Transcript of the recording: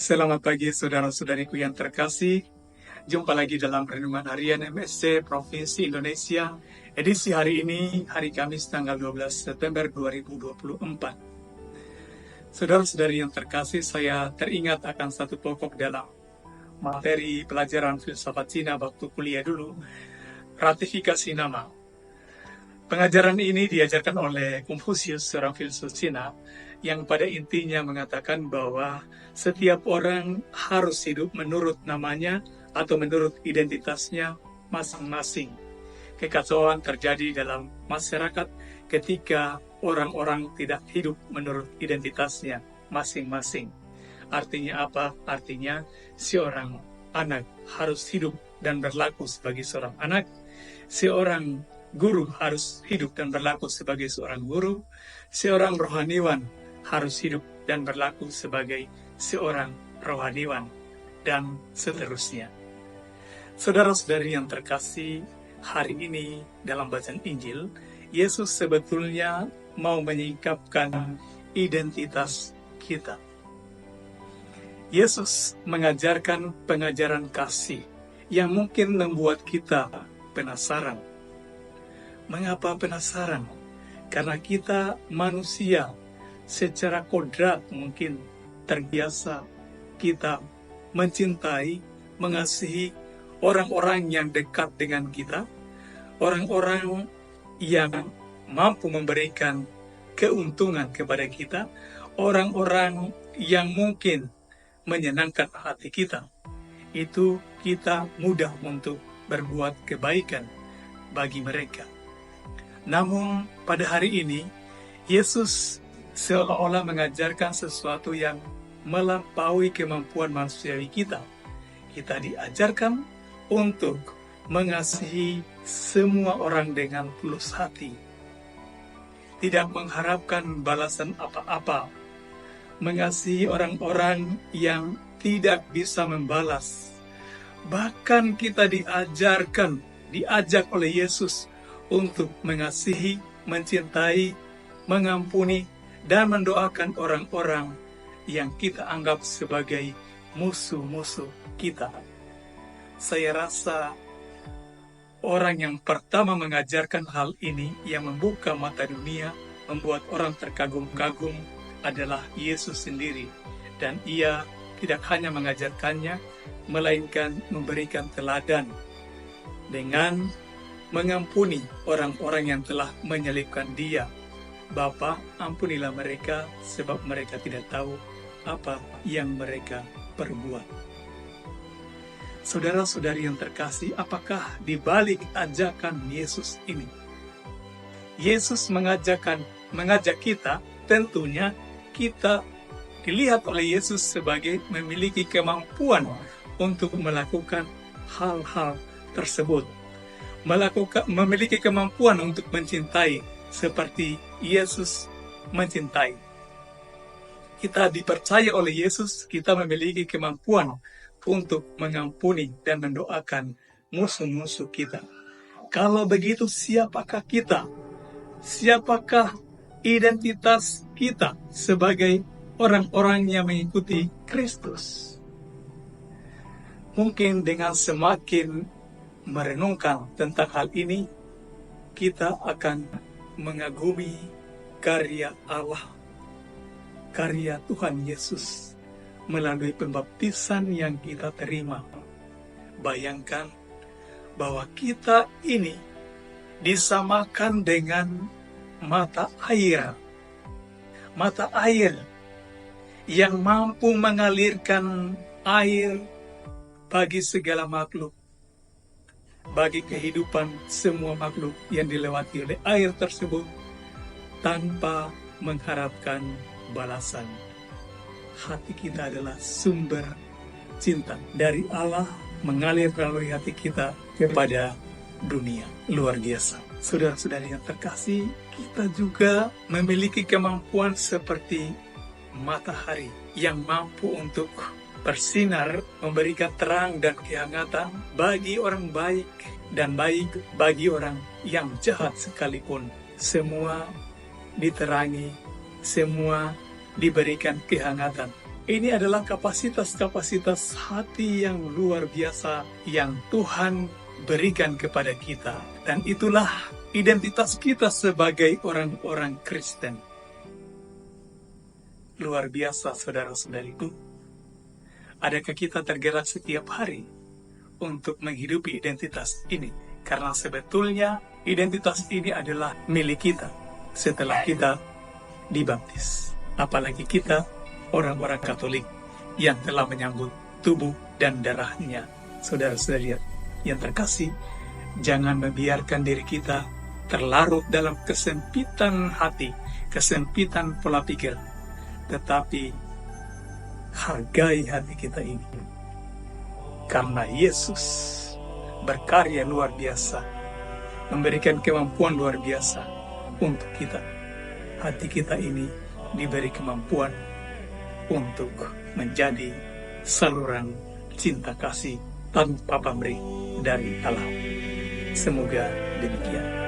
Selamat pagi saudara-saudariku yang terkasih. Jumpa lagi dalam Renungan Harian MSC Provinsi Indonesia. Edisi hari ini, hari Kamis tanggal 12 September 2024. Saudara-saudari yang terkasih, saya teringat akan satu pokok dalam materi pelajaran filsafat Cina waktu kuliah dulu, ratifikasi nama. Pengajaran ini diajarkan oleh Confucius, seorang filsuf Cina, yang pada intinya mengatakan bahwa setiap orang harus hidup menurut namanya atau menurut identitasnya masing-masing. Kekacauan terjadi dalam masyarakat ketika orang-orang tidak hidup menurut identitasnya masing-masing. Artinya apa? Artinya seorang anak harus hidup dan berlaku sebagai seorang anak, seorang guru harus hidup dan berlaku sebagai seorang guru, seorang rohaniwan harus hidup dan berlaku sebagai seorang rohaniwan, dan seterusnya. Saudara-saudari yang terkasih, hari ini dalam bacaan Injil, Yesus sebetulnya mau menyingkapkan identitas kita. Yesus mengajarkan pengajaran kasih yang mungkin membuat kita penasaran. Mengapa penasaran? Karena kita manusia secara kodrat mungkin terbiasa kita mencintai, mengasihi orang-orang yang dekat dengan kita, orang-orang yang mampu memberikan keuntungan kepada kita, orang-orang yang mungkin menyenangkan hati kita. Itu kita mudah untuk berbuat kebaikan bagi mereka. Namun pada hari ini, Yesus seolah-olah mengajarkan sesuatu yang melampaui kemampuan manusiawi kita. Kita diajarkan untuk mengasihi semua orang dengan tulus hati. Tidak mengharapkan balasan apa-apa. Mengasihi orang-orang yang tidak bisa membalas. Bahkan kita diajak oleh Yesus untuk mengasihi, mencintai, mengampuni, dan mendoakan orang-orang yang kita anggap sebagai musuh-musuh kita. Saya rasa orang yang pertama mengajarkan hal ini, yang membuka mata dunia, membuat orang terkagum-kagum, adalah Yesus sendiri. Dan ia tidak hanya mengajarkannya, melainkan memberikan teladan dengan mengampuni orang-orang yang telah menyalibkan dia. Bapa, ampunilah mereka, sebab mereka tidak tahu apa yang mereka perbuat. Saudara-saudari yang terkasih, apakah di balik ajakan Yesus ini? Yesus mengajak kita, tentunya kita dilihat oleh Yesus sebagai memiliki kemampuan untuk melakukan hal-hal tersebut. Memiliki kemampuan untuk mencintai seperti Yesus mencintai. Kita dipercaya oleh Yesus, kita memiliki kemampuan untuk mengampuni dan mendoakan musuh-musuh kita. Kalau begitu, siapakah kita? Siapakah identitas kita sebagai orang-orang yang mengikuti Kristus? Mungkin dengan semakin merenungkan tentang hal ini, kita akan mengagumi karya Allah, karya Tuhan Yesus melalui pembaptisan yang kita terima. Bayangkan bahwa kita ini disamakan dengan mata air yang mampu mengalirkan air bagi segala makhluk, bagi kehidupan semua makhluk yang dilewati oleh air tersebut tanpa mengharapkan balasan. Hati kita adalah sumber cinta dari Allah mengalir melalui hati kita kepada dunia. Luar biasa. Saudara-saudari yang terkasih, kita juga memiliki kemampuan seperti matahari yang mampu untuk bersinar, memberikan terang dan kehangatan bagi orang baik dan baik bagi orang yang jahat sekalipun. Semua diterangi, semua diberikan kehangatan Ini adalah kapasitas-kapasitas hati yang luar biasa yang Tuhan berikan kepada kita. Dan itulah identitas kita sebagai orang-orang Kristen. Luar biasa, saudara-saudariku. Adakah kita tergerak setiap hari untuk menghidupi identitas ini? Karena sebetulnya identitas ini adalah milik kita setelah kita dibaptis. Apalagi kita orang-orang Katolik yang telah menyambut tubuh dan darahnya. Saudara-saudara yang terkasih, jangan membiarkan diri kita terlarut dalam kesempitan hati, kesempitan pola pikir. Tetapi hargai hati kita ini. Karena Yesus berkarya luar biasa, memberikan kemampuan luar biasa untuk kita. Hati kita ini diberi kemampuan untuk menjadi saluran cinta kasih tanpa pamrih dari Allah. Semoga demikian.